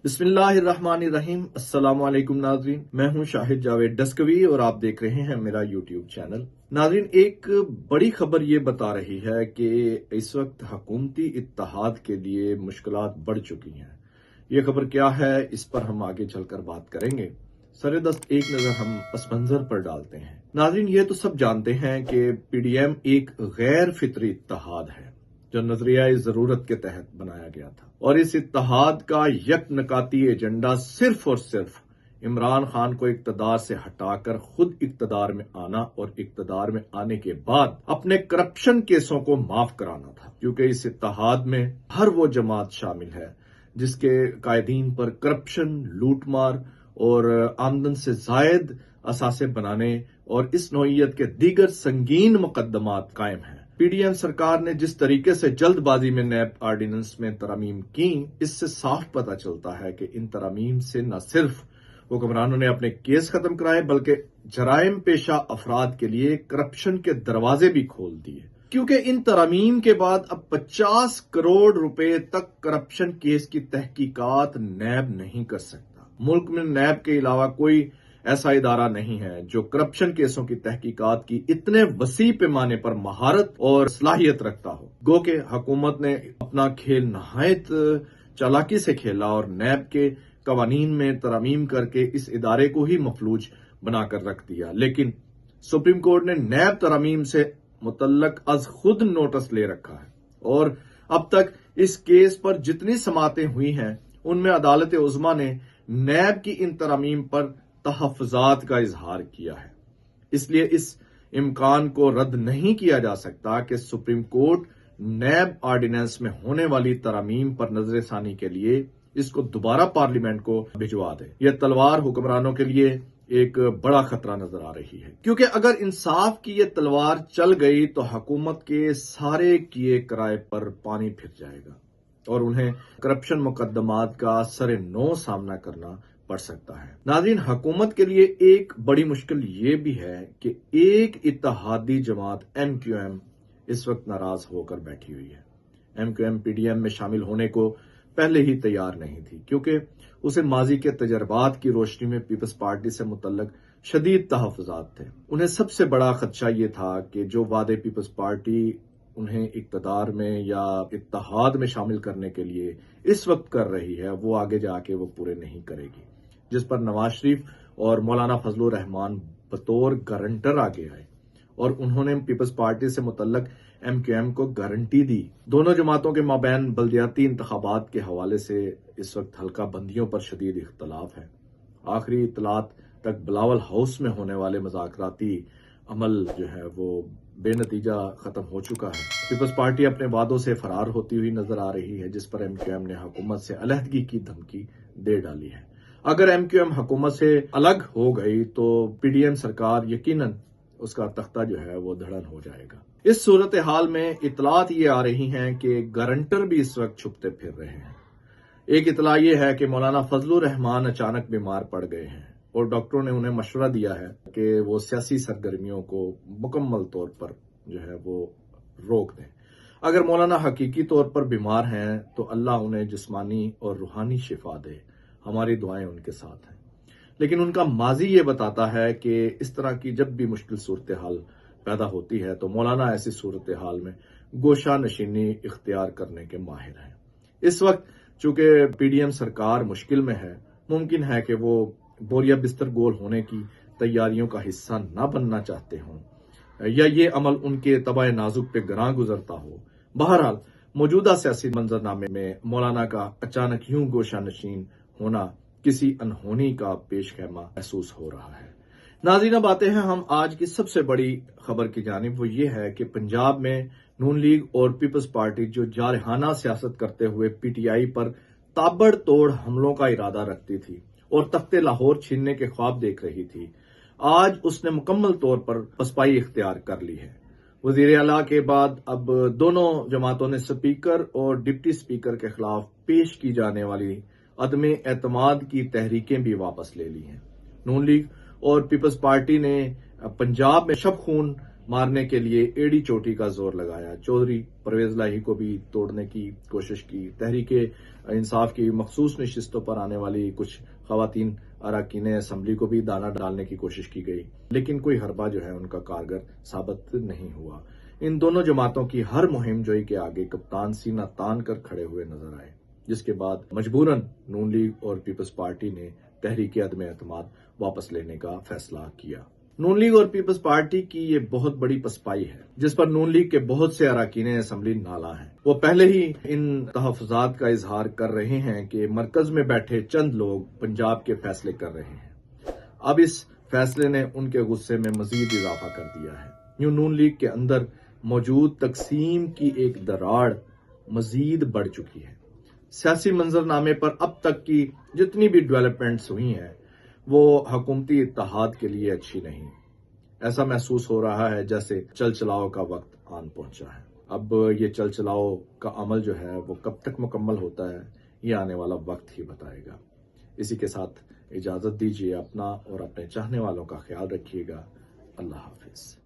बिस्मिल्लाहिर्रहमानिर्रहीम। अस्सलामुअलैकुम नाज़रीन, मैं हूं शाहिद जावेद डस्कवी और आप देख रहे हैं मेरा यूट्यूब चैनल। नाज़रीन, एक बड़ी खबर ये बता रही है कि इस वक्त हुकूमती इत्तेहाद के लिए मुश्किलात बढ़ चुकी हैं। ये खबर क्या है, इस पर हम आगे चलकर बात करेंगे। सरेदस्त एक नजर हम पस मंजर पर डालते हैं। नाज़रीन, ये तो सब जानते हैं कि पीडीएम एक गैर फितरी इत्तेहाद है जो नजरिया जरूरत के तहत बनाया गया था, और इस इत्तेहाद का यकनकाती एजेंडा सिर्फ और सिर्फ इमरान खान को इक्तदार से हटाकर खुद इक्तदार में आना और इक्तदार में आने के बाद अपने करप्शन केसों को माफ कराना था। क्योंकि इस इत्तेहाद में हर वो जमात शामिल है जिसके कायदीन पर करप्शन, लूटमार और आमदन से जायद असासे बनाने और इस नौइयत के दीगर संगीन मुकदमात कायम हैं। पीडीएम सरकार ने जिस तरीके से जल्दबाजी में नैब ऑर्डिनेंस में तरमीम की, इससे साफ पता चलता है कि इन तरमीम से न सिर्फ हुक्मरानों ने अपने केस खत्म कराए बल्कि जराइम पेशा अफराद के लिए करप्शन के दरवाजे भी खोल दिए। क्योंकि इन तरमीम के बाद अब 50 करोड़ रुपए तक करप्शन केस की तहकीकात नैब नहीं कर सकता। मुल्क में नैब के अलावा कोई ऐसा इदारा नहीं है जो करप्शन केसों की तहकीकात की इतने वसी पैमाने पर महारत और सलाहियत रखता हो। गो के हुकूमत ने अपना खेल नहायत चालाकी से खेला और नैब के कवानीन में तरमीम करके इस इदारे को ही मफलूज बनाकर रख दिया। लेकिन सुप्रीम कोर्ट ने नैब तरमीम से मुतल्लक अज खुद नोटिस ले रखा है और अब तक इस केस पर जितनी समातें हुई हैं उनमें अदालत उज़्मा ने नैब की इन तरमीम पर तहफ़्फ़ुज़ात का इजहार किया है। इसलिए इस इम्कान को रद्द नहीं किया जा सकता कि सुप्रीम कोर्ट नैब ऑर्डिनेंस में होने वाली तरमीम पर नजरसानी के लिए इसको दोबारा पार्लियामेंट को भिजवा दे। यह तलवार हुक्मरानों के लिए एक बड़ा खतरा नजर आ रही है, क्योंकि अगर इंसाफ की यह तलवार चल गई तो हुकूमत के सारे किए कराए पर पानी फिर जाएगा और उन्हें करप्शन मुकदमात का सरे नो सामना करना पड़ सकता है। नाज़रीन, हुकूमत के लिए एक बड़ी मुश्किल ये भी है कि एक इत्तेहादी जमात एमक्यूएम इस वक्त नाराज होकर बैठी हुई है। एमक्यूएम पीडीएम में शामिल होने को पहले ही तैयार नहीं थी, क्योंकि उसे माजी के तजर्बात की रोशनी में पीपल्स पार्टी से मुतल्लक शदीद तहफ़्फ़ुज़ात थे। उन्हें सबसे बड़ा खदशा ये था कि जो वादे पीपल्स पार्टी उन्हें इक्तदार में या इत्तेहाद में शामिल करने के लिए इस वक्त कर रही है, वो आगे जाके वो पूरे नहीं करेगी। जिस पर नवाज शरीफ और मौलाना फजलुर रहमान बतौर गारंटर आगे आए और उन्होंने पीपल्स पार्टी से मुतल्लक एमक्यूएम को गारंटी दी। दोनों जमातों के माबैन बल्दियाती इंतखाबात के हवाले से इस वक्त हल्का बंदियों पर शदीद इख्तलाफ है। आखिरी इतलात तक बिलावल हाउस में होने वाले मुज़ाकराती अमल जो है वो बेनतीजा खत्म हो चुका है। पीपल्स पार्टी अपने वादों से फरार होती हुई नजर आ रही है, जिस पर एमक्यूएम ने हुकूमत से अलहदगी की धमकी दे डाली है। अगर एमक्यूएम हुकूमत से अलग हो गई तो पीडीएम सरकार यकीनन उसका तख्ता जो है वो धड़न हो जाएगा। इस सूरत हाल में इतलात ये आ रही हैं कि गारंटर भी इस वक्त छुपते फिर रहे हैं। एक इतला ये है कि मौलाना फजलुर रहमान अचानक बीमार पड़ गए हैं और डॉक्टरों ने उन्हें मशवरा दिया है कि वो सियासी सरगर्मियों को मुकम्मल तौर पर जो है वो रोक दें। अगर मौलाना हकीकी तौर पर बीमार हैं तो अल्लाह उन्हें जिस्मानी और रूहानी शिफा दे। हमारी दुआएं उनके साथ हैं। लेकिन उनका माजी ये बताता है कि इस तरह की जब भी मुश्किल सूरत हाल पैदा होती है तो मौलाना ऐसी सूरत हाल में गोशा नशीनी इख्तियार करने के माहिर हैं। इस वक्त चूंकि पीडीएम सरकार मुश्किल में है, मुमकिन है कि वो बोरिया बिस्तर गोल होने की तैयारियों का हिस्सा न बनना चाहते हों या ये अमल उनके तबाह नाजुक पे गरां गुजरता हो। बहरहाल मौजूदा सियासी मंजरनामे में मौलाना का अचानक यूं गोशा नशीन होना किसी अनहोनी का पेशखैमा महसूस हो रहा है। नाज़रीन, अब आते हैं हम आज की सबसे बड़ी खबर की जानिब। वो ये है कि पंजाब में नून लीग और पीपल्स पार्टी जो जारहाना सियासत करते हुए पीटीआई पर ताबड़तोड़ हमलों का इरादा रखती थी और तख्ते लाहौर छीनने के ख्वाब देख रही थी, आज उसने मुकम्मल तौर पर पसपाई इख्तियार कर ली है। वजीर आला के बाद अब दोनों जमातों ने स्पीकर और डिप्टी स्पीकर के खिलाफ पेश की जाने वाली अदम एतमाद की तहरीकें भी वापस ले ली हैं। नून लीग और पीपल्स पार्टी ने पंजाब में शब खून मारने के लिए एड़ी चोटी का जोर लगाया। चौधरी परवेज लाही को भी तोड़ने की कोशिश की। तहरीके इंसाफ की मखसूस नशिस्तों पर आने वाली कुछ खवातीन अरकान असम्बली को भी दाना डालने की कोशिश की गई, लेकिन कोई हरबा जो है उनका कारगर साबित नहीं हुआ। इन दोनों जमातों की हर मुहिम जोई के आगे कप्तान सीना तान कर खड़े हुए नजर आए, जिसके बाद मजबूरन नून लीग और पीपल्स पार्टी ने तहरीक अदम एतमाद वापस लेने का फैसला किया। नून लीग और पीपल्स पार्टी की ये बहुत बड़ी पसपाई है, जिस पर नून लीग के बहुत से अरकान असम्बली नाला हैं। वो पहले ही इन तहफ़्फ़ुज़ात का इजहार कर रहे हैं कि मरकज में बैठे चंद लोग पंजाब के फैसले कर रहे हैं। अब इस फैसले ने उनके गुस्से में मजीद इजाफा कर दिया है। यूं नून लीग के अंदर मौजूद तकसीम की एक दराड़ मजीद बढ़ चुकी है। सियासी मंजरनामे पर अब तक की जितनी भी डेवलपमेंट्स हुई हैं वो हुकूमती इत्तेहाद के लिए अच्छी नहीं। ऐसा महसूस हो रहा है जैसे चल चलाओ का वक्त आन पहुंचा है। अब ये चल चलाओ का अमल जो है वो कब तक मुकम्मल होता है ये आने वाला वक्त ही बताएगा। इसी के साथ इजाजत दीजिए। अपना और अपने चाहने वालों का ख्याल रखिएगा। अल्लाह हाफिज।